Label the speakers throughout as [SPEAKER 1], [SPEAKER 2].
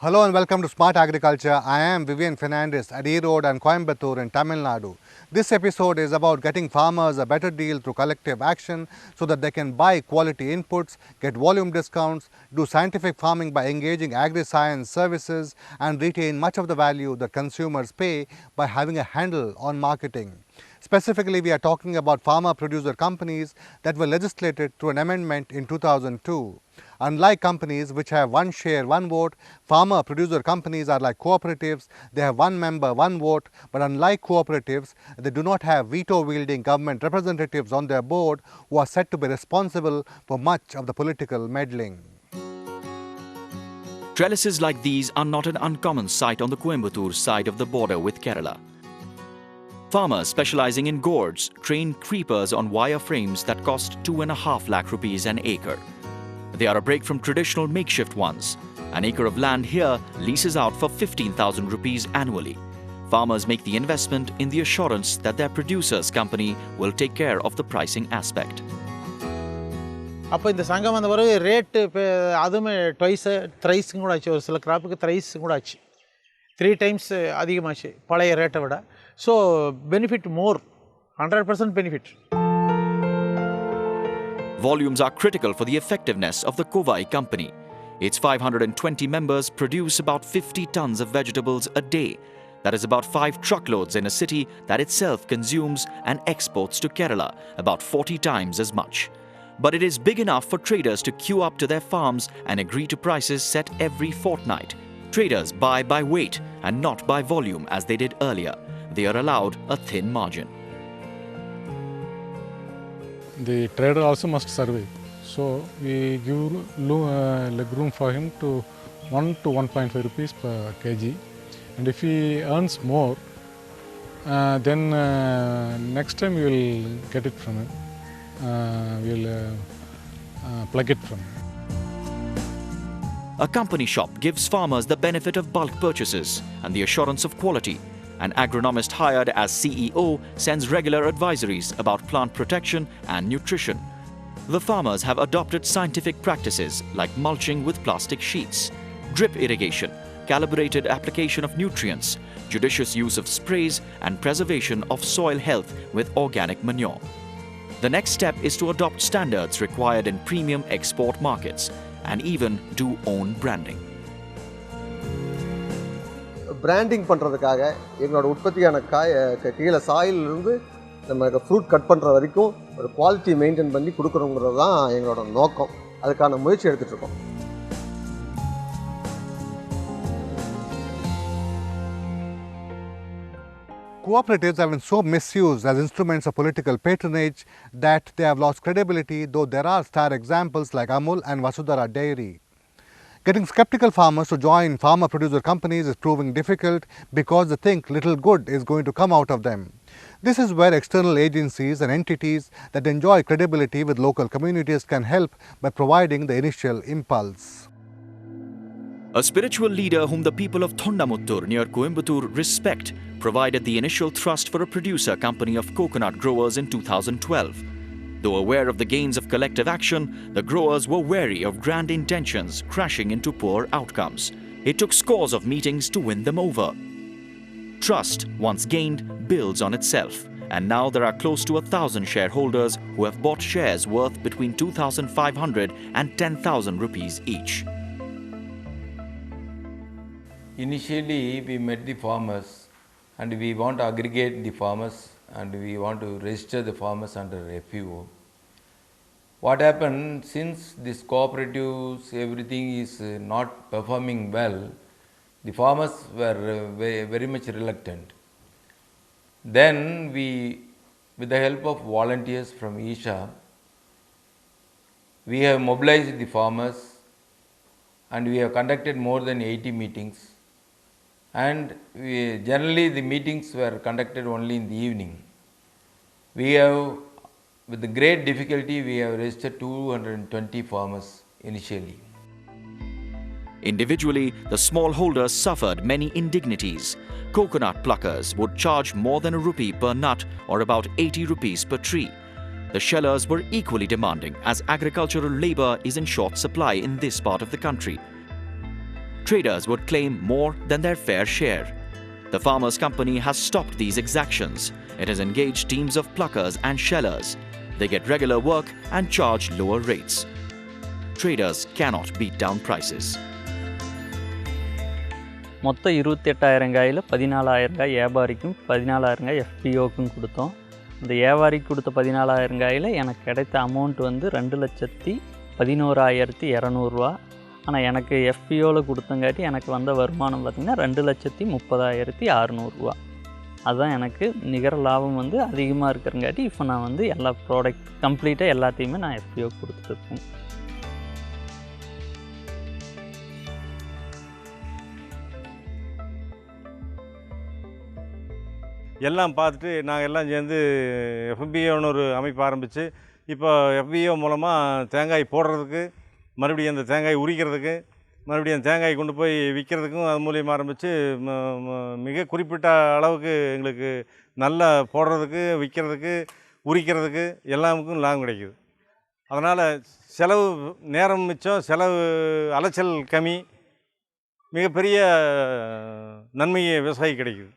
[SPEAKER 1] Hello and welcome to Smart Agriculture. I am Vivian Fernandez at E-Road and Coimbatore in Tamil Nadu. This episode is about getting farmers a better deal through collective action so that they can buy quality inputs, get volume discounts, do scientific farming by engaging agri-science services and retain much of the value that consumers pay by having a handle on marketing. Specifically, we are talking about farmer-producer companies that were legislated through an amendment in 2002. Unlike companies which have one share, one vote, farmer-producer companies are like cooperatives. They have one member, one vote, but unlike cooperatives, they do not have veto-wielding government representatives on their board who are said to be responsible for much of the political meddling.
[SPEAKER 2] Trellises like these are not an uncommon sight on the Coimbatore side of the border with Kerala. Farmers specializing in gourds train creepers on wire frames that cost 2.5 lakh rupees an acre. They are a break from traditional makeshift ones. An acre of land here leases out for 15,000 rupees annually. Farmers make the investment in the assurance that their producer's company will take care of the pricing aspect.
[SPEAKER 3] அப்போ இந்த சங்கம் வந்த பிறகு rate அதுவுமே thrice கூட ஆச்சு, ஒரு சில கிராப்புக்கு த்ரைஸ் கூட ஆச்சு, 3 times அதிகமாச்சு பழைய ரேட்டை விட. So benefit more, 100% benefit.
[SPEAKER 2] Volumes are critical for the effectiveness of the Kovai company. Its 520 members produce about 50 tons of vegetables a day. That is about 5 truckloads in a city that itself consumes and exports to Kerala about 40 times as much. But it is big enough for traders to queue up to their farms and agree to prices set every fortnight. Traders buy by weight and not by volume as they did earlier. They are allowed a thin margin.
[SPEAKER 4] The trader also must survive. So we give leg room for him to 1 to 1.5 rupees per kg. And if he earns more, then next time we will get it from him. We will plug it from him.
[SPEAKER 2] A company shop gives farmers the benefit of bulk purchases and the assurance of quality. An agronomist hired as CEO sends regular advisories about plant protection and nutrition. The farmers have adopted scientific practices like mulching with plastic sheets, drip irrigation, calibrated application of nutrients, judicious use of sprays, and preservation of soil health with organic manure. The next step is to adopt standards required in premium export markets and even do own branding.
[SPEAKER 5] Branding பண்ணுறதுக்காக எங்களோட உற்பத்தியான கீழே சாயிலிருந்து நம்ம fruit cut பண்ணுற வரைக்கும் ஒரு quality maintain பண்ணி கொடுக்குறோங்கிறது தான் எங்களோட நோக்கம். அதுக்கான முயற்சி எடுத்துகிட்ருக்கோம்.
[SPEAKER 1] Cooperatives have been so misused as instruments of political patronage that they have lost credibility, though there are star examples like Amul and Vasudhara Dairy. Getting skeptical farmers to join farmer-producer companies is proving difficult because they think little good is going to come out of them. This is where external agencies and entities that enjoy credibility with local communities can help by providing the initial impulse.
[SPEAKER 2] A spiritual leader whom the people of Thondamuttur near Coimbatore respect provided the initial thrust for a producer company of coconut growers in 2012. Though aware of the gains of collective action, the growers were wary of grand intentions crashing into poor outcomes. It took scores of meetings to win them over. Trust, once gained, builds on itself, and now there are close to 1,000 shareholders who have bought shares worth between 2,500 and 10,000 rupees each.
[SPEAKER 6] Initially, we met the farmers and we want to aggregate the farmers and we want to register the farmers under FPO. What happened, since these cooperatives, everything is not performing well, the farmers were very much reluctant. Then we, with the help of volunteers from Isha, we have mobilized the farmers and we have conducted more than 80 meetings. And generally the meetings were conducted only in the evening. We have, with the great difficulty, we have registered 220 farmers initially.
[SPEAKER 2] Individually, the smallholders suffered many indignities. Coconut pluckers would charge more than ₹1 per nut or about 80 rupees per tree. The shellers were equally demanding as agricultural labour is in short supply in this part of the country. traders would claim more than their fair share. The Farmers' Company has stopped these exactions. It has engaged teams of pluckers and shellers. They get regular work and charge lower rates. Traders cannot beat down prices.
[SPEAKER 7] மொத்தம் 28,000 coil 14,000 காய் வியாபாரிக்கும் 14,000 காய் எஃபிஓக்கும் கொடுத்தோம். இந்த வியாபாரிக்கு கொடுத்த 14,000 coil எனக்கு கிடைத்த amount வந்து 2,11,200 ரூபா. ஆனால் எனக்கு எஃபிஓவில் கொடுத்தங்காட்டி எனக்கு வந்த வருமானம் பார்த்திங்கன்னா 2,30,600 ரூபா. அதுதான் எனக்கு நிகர லாபம் வந்து அதிகமாக இருக்கிறங்காட்டி இப்போ நான் வந்து எல்லா ப்ராடக்ட் கம்ப்ளீட்டாக எல்லாத்தையுமே நான் எஃபிஓ கொடுத்துட்ருக்கேன்.
[SPEAKER 8] எல்லாம் பார்த்துட்டு நாங்கள் எல்லாம் சேர்ந்து எஃபிஓன்னு ஒரு அமைப்பு ஆரம்பித்து இப்போ எஃபிஓ மூலமாக தேங்காய் போடுறதுக்கு, மறுபடியும் அந்த தேங்காய் உரிக்கிறதுக்கு, மறுபடியும் தேங்காய் கொண்டு போய் விற்கிறதுக்கும் அது மூலியமாக ஆரம்பித்து மிக குறிப்பிட்ட அளவுக்கு எங்களுக்கு நல்லா போடுறதுக்கு, விற்கிறதுக்கு, உரிக்கிறதுக்கு எல்லாமுக்கும் லாபம் கிடைக்குது. அதனால் செலவு நேரம் மிச்சம், செலவு அலைச்சல் கம்மி, மிகப்பெரிய நன்மையை விவசாயி கிடைக்குது.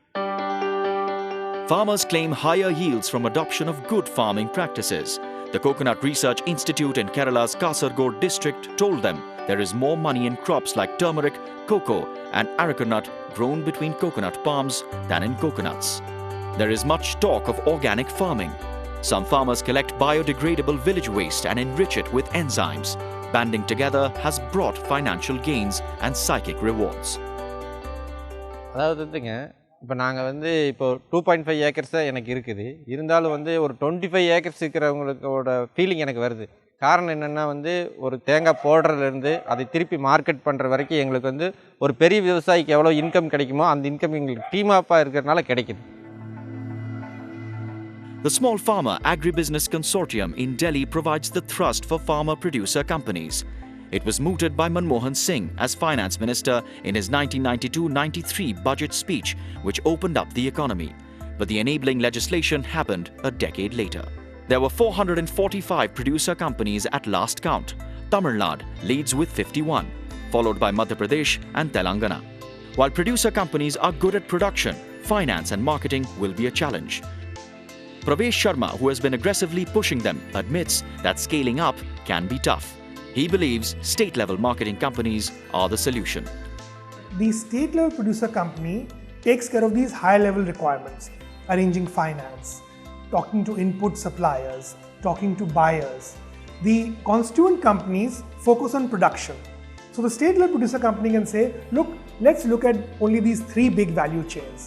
[SPEAKER 2] Farmers claim higher yields from adoption of good farming practices. The Coconut Research Institute in Kerala's Kasaragod district told them there is more money in crops like turmeric, cocoa and arecanut grown between coconut palms than in coconuts. There is much talk of organic farming. Some farmers collect biodegradable village waste and enrich it with enzymes. Banding together has brought financial gains and psychic rewards.
[SPEAKER 9] இப்போ நாங்கள் வந்து இப்போ 2.5 acres தான் எனக்கு இருக்குது. இருந்தாலும் வந்து ஒரு 25 ஏக்கர்ஸ் இருக்கிறவங்களோட ஃபீலிங் எனக்கு வருது. காரணம் என்னென்னா வந்து ஒரு தேங்காய் போடுறதுலேருந்து அதை திருப்பி மார்க்கெட் பண்ணுற வரைக்கும் எங்களுக்கு வந்து ஒரு பெரிய விவசாயிக்கு எவ்வளோ இன்கம் கிடைக்குமோ அந்த இன்கம் எங்களுக்கு டீமாப்பாக இருக்கிறதுனால கிடைக்குது.
[SPEAKER 2] The Small Farmer Agribusiness Consortium in Delhi provides the thrust for farmer-producer companies. It was mooted by Manmohan Singh as finance minister in his 1992-93 budget speech, which opened up the economy. But the enabling legislation happened a decade later. There were 445 producer companies at last count. Tamil Nadu leads with 51, followed by Madhya Pradesh and Telangana. While producer companies are good at production, finance and marketing will be a challenge. Pravesh Sharma, who has been aggressively pushing them, admits that scaling up can be tough. He believes state-level marketing companies are the solution.
[SPEAKER 10] The state-level producer company takes care of these high-level requirements, arranging finance, talking to input suppliers, talking to buyers. The constituent companies focus on production. So the state-level producer company can say, look, let's look at only these 3 big value chains.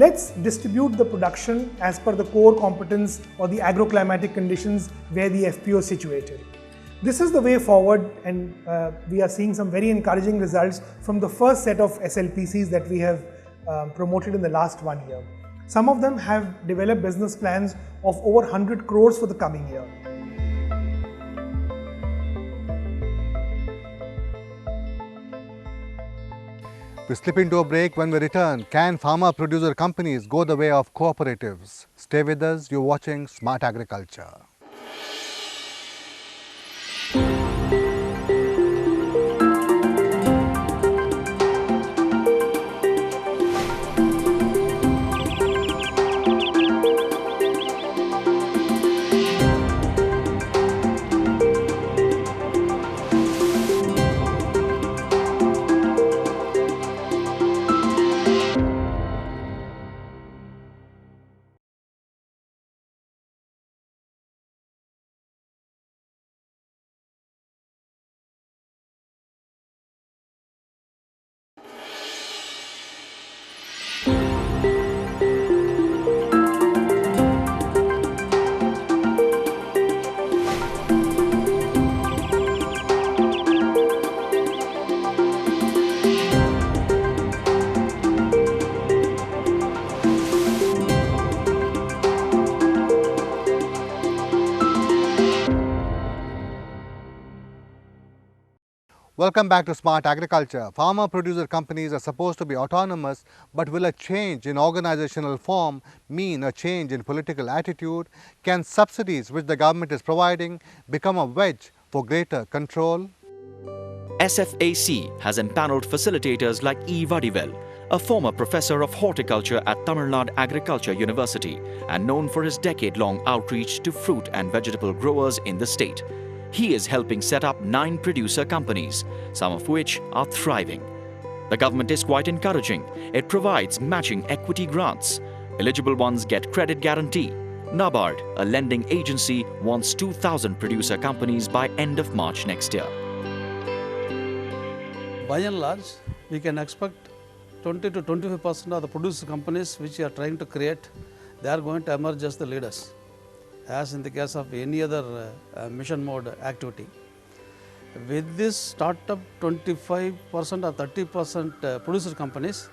[SPEAKER 10] Let's distribute the production as per the core competence or the agroclimatic conditions where the FPO is situated. This is the way forward, and we are seeing some very encouraging results from the first set of SLPCs that we have promoted in the last 1 year. Some of them have developed business plans of over 100 crores for the coming year.
[SPEAKER 1] We slip into a break. When we return, can farmer-producer companies go the way of cooperatives? Stay with us, you're watching Smart Agriculture. Welcome back to Smart Agriculture. Farmer-producer companies are supposed to be autonomous, but will a change in organizational form mean a change in political attitude? Can subsidies which the government is providing become a wedge for greater control?
[SPEAKER 2] SFAC has empaneled facilitators like E. Vadivel, a former professor of horticulture at Tamil Nadu Agriculture University and known for his decade-long outreach to fruit and vegetable growers in the state. He is helping set up 9 producer companies, some of which are thriving. The government is quite encouraging. It provides matching equity grants. Eligible ones get credit guarantee. NABARD, a lending agency, wants 2,000 producer companies by end of March next year.
[SPEAKER 11] By and large, we can expect 20 to 25% of the producer companies which we are trying to create, they are going to emerge as the leaders, as in the case of any other mission mode activity. With this startup 25% or 30% producer companies,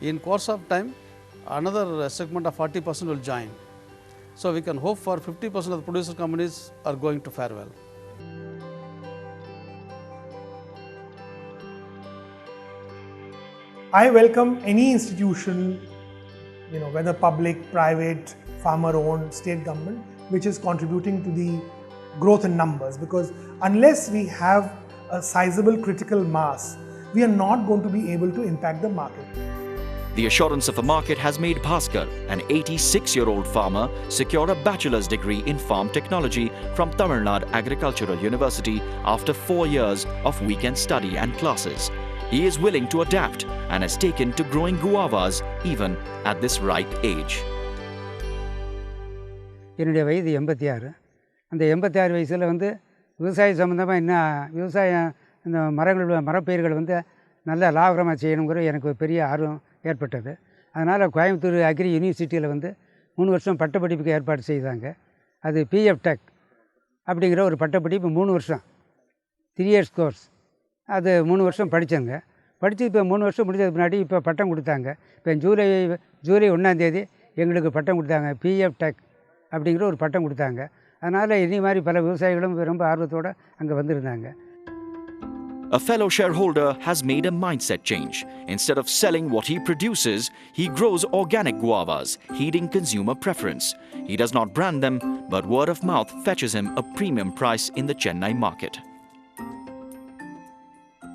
[SPEAKER 11] in course of time, another segment of 40% will join. So we can hope for 50% of the producer companies are going to fare well.
[SPEAKER 10] I welcome any institution, whether public, private, farmer-owned, state government, which is contributing to the growth in numbers, because unless we have a sizable critical mass, we are not going to be able to impact the market.
[SPEAKER 2] The assurance of a market has made Bhaskar, an 86-year-old farmer, secure a bachelor's degree in farm technology from Tamil Nadu Agricultural University after 4 years of weekend study and classes. He is willing to adapt and has taken to growing guavas even at this ripe age.
[SPEAKER 12] என்னுடைய வயது 86. அந்த 86 வயசில் விவசாய சம்மந்தமாக விவசாயம் இந்த மரப்பயிர்கள் நல்ல லாபகரமாக செய்யணுங்கிற எனக்கு பெரிய ஆர்வம் ஏற்பட்டது. அதனால் கோயம்புத்தூர் அக்ரி யூனிவர்சிட்டியில் 3 வருஷம் பட்டப்படிப்புக்கு ஏற்பாடு செய்தாங்க. அது பிஎஃப் டெக் அப்படிங்கிற ஒரு பட்டப்படிப்பு 3 வருஷம் 3 இயர்ஸ் கோர்ஸ். அது 3 வருஷம் படித்தேங்க. படித்து இப்போ 3 வருஷம் முடிஞ்சதுக்கு முன்னாடி இப்போ பட்டம் கொடுத்தாங்க. இப்போ ஜூலை 1ஆம் தேதி எங்களுக்கு பட்டம் கொடுத்தாங்க. பிஎஃப் டெக் அப்படிங்கிற ஒரு பட்டம் கொடுத்தாங்க. அதனால் இனி மாதிரி பல விவசாயிகளும் ரொம்ப ஆர்வத்தோடு அங்கே வந்திருந்தாங்க.
[SPEAKER 2] A fellow shareholder has made a mindset change. Instead of selling what he produces, he grows organic guavas, heeding consumer preference. He does not brand them, but word of mouth fetches him a premium price in the Chennai market.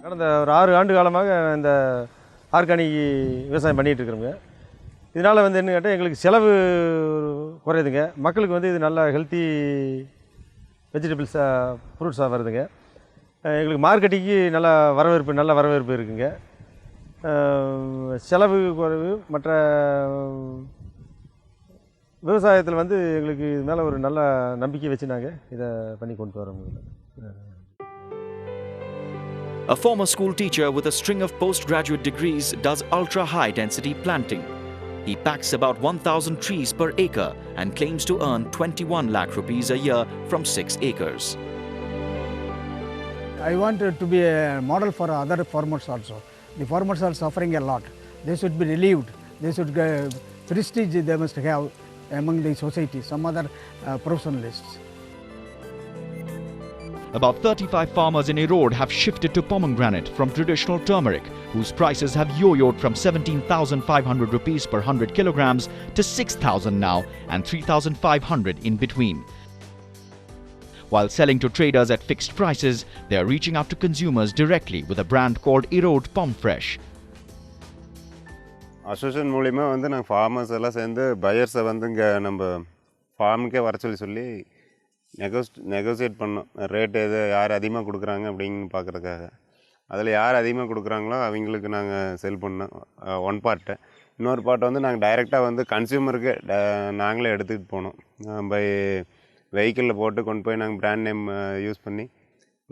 [SPEAKER 13] கடந்த ஒரு 6 ஆண்டு காலமாக இந்த organic விவசாயம் பண்ணிகிட்டு இருக்கிறோங்க. இதனால் என்ன கேட்டால் எங்களுக்கு செலவு குறையுதுங்க. மக்களுக்கு இது நல்ல ஹெல்த்தி வெஜிடபிள்ஸாக ஃப்ரூட்ஸாக வருதுங்க. எங்களுக்கு மார்க்கெட்டிங்கு நல்ல வரவேற்பு இருக்குங்க. செலவு குறைவு. மற்ற விவசாயத்தில் எங்களுக்கு இது மேலே ஒரு நல்ல நம்பிக்கை வச்சு நாங்கள் இதை பண்ணி கொண்டு வரோம்.
[SPEAKER 2] A former school teacher with a string of postgraduate degrees does ultra-high density planting. He packs about 1,000 trees per acre and claims to earn 21 lakh rupees a year from 6 acres.
[SPEAKER 14] I want to be a model for other farmers also. The farmers are suffering a lot. They should be relieved. They should get prestige they must have among the society, some other professionalists.
[SPEAKER 2] About 35 farmers in Erode have shifted to pomegranate from traditional turmeric, whose prices have yo-yoed from 17,500 rupees per 100 kilograms to 6,000 now and 3,500 in between. While selling to traders at fixed prices, they are reaching out to consumers directly with a brand called Erode Pom Fresh.
[SPEAKER 15] Association மூலிமா நாங்கள் farmers எல்லாம் சேர்ந்து பையர்ஸை இங்கே நம்ம ஃபார்முக்கே வர சொல்லி negotiate பண்ணோம். Rate யார் அதிகமாக கொடுக்குறாங்க அப்படின்னு பார்க்குறதுக்காக. அதில் யார் அதிகமாக கொடுக்குறாங்களோ அவங்களுக்கு நாங்கள் செல் பண்ணோம் ஒன் பார்ட்டை. இன்னொரு பார்ட்டை நாங்கள் டைரெக்டாக கன்சியூமருக்கு நாங்களே எடுத்துக்கிட்டு போனோம். பை வெஹிக்கிளில் போட்டு கொண்டு போய் நாங்கள் பிராண்ட் நேம் யூஸ் பண்ணி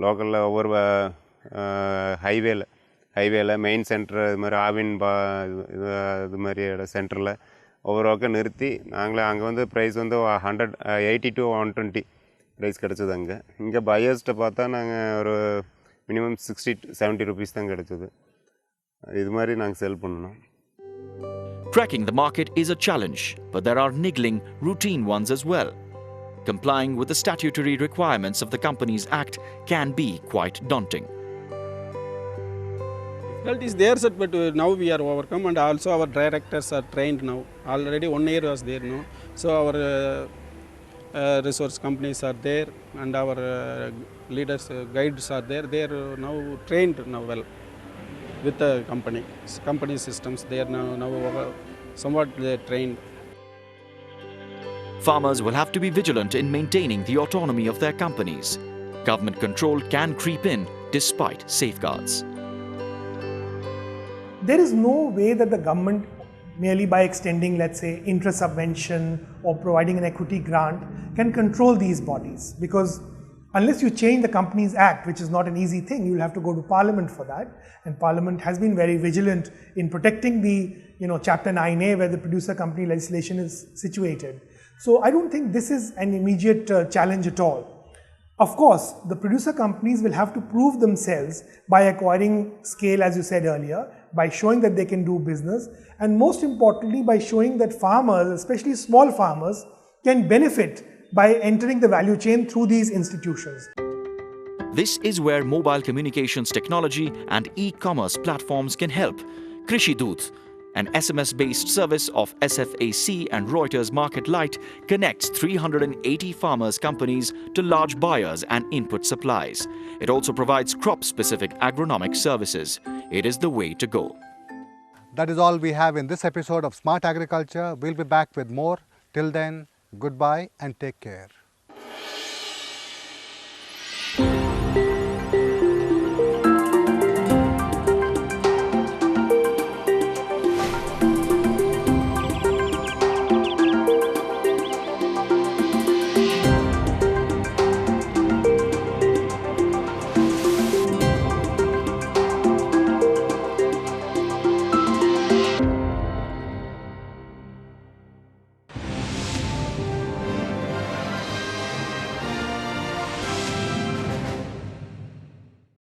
[SPEAKER 15] லோக்கலில் ஒவ்வொரு ஹைவேல மெயின் சென்டர் இது மாதிரி ஆவின் இது மாதிரி சென்டரில் ஒவ்வொரு பக்கம் நிறுத்தி நாங்களே அங்கே ப்ரைஸ் 180 to 120 ப்ரைஸ் கிடச்சிது. இங்கே பையர்ஸ்ட்டை பார்த்தா நாங்கள் ஒரு மினிமம் 60 to 70 rupees தான் கிடச்சிது. இது மாதிரி நாங்கள் செல் பண்ணணும்.
[SPEAKER 2] Cracking the market is a challenge, but there are niggling, routine ones as well. Complying with the statutory requirements of the Companies Act can be quite daunting.
[SPEAKER 16] Difficulties there, sir, but now we are overcome, and also our directors are trained now. Already 1 year was there now, so our resource companies are there, and our leaders, guides are there. They are now trained now well with the company systems. They are now somewhat they are trained.
[SPEAKER 2] Farmers will have to be vigilant in maintaining the autonomy of their companies. Government control can creep in despite safeguards.
[SPEAKER 10] There is no way that the government, merely by extending, let's say, interest subvention or providing an equity grant, can control these bodies, because unless you change the Companies Act, which is not an easy thing, you will have to go to Parliament for that, and Parliament has been very vigilant in protecting the Chapter 9A where the producer company legislation is situated. So I don't think this is an immediate challenge at all. Of course, the producer companies will have to prove themselves by acquiring scale, as you said earlier, by showing that they can do business, and most importantly by showing that farmers, especially small farmers, can benefit by entering the value chain through these institutions.
[SPEAKER 2] This is where mobile communications technology and e-commerce platforms can help. Krishi Doot, an SMS-based service of SFAC and Reuters Market Lite, connects 380 farmers' companies to large buyers and input supplies. It also provides crop-specific agronomic services. It is the way to go.
[SPEAKER 1] That is all we have in this episode of Smart Agriculture. We'll be back with more. Till then, goodbye and take care.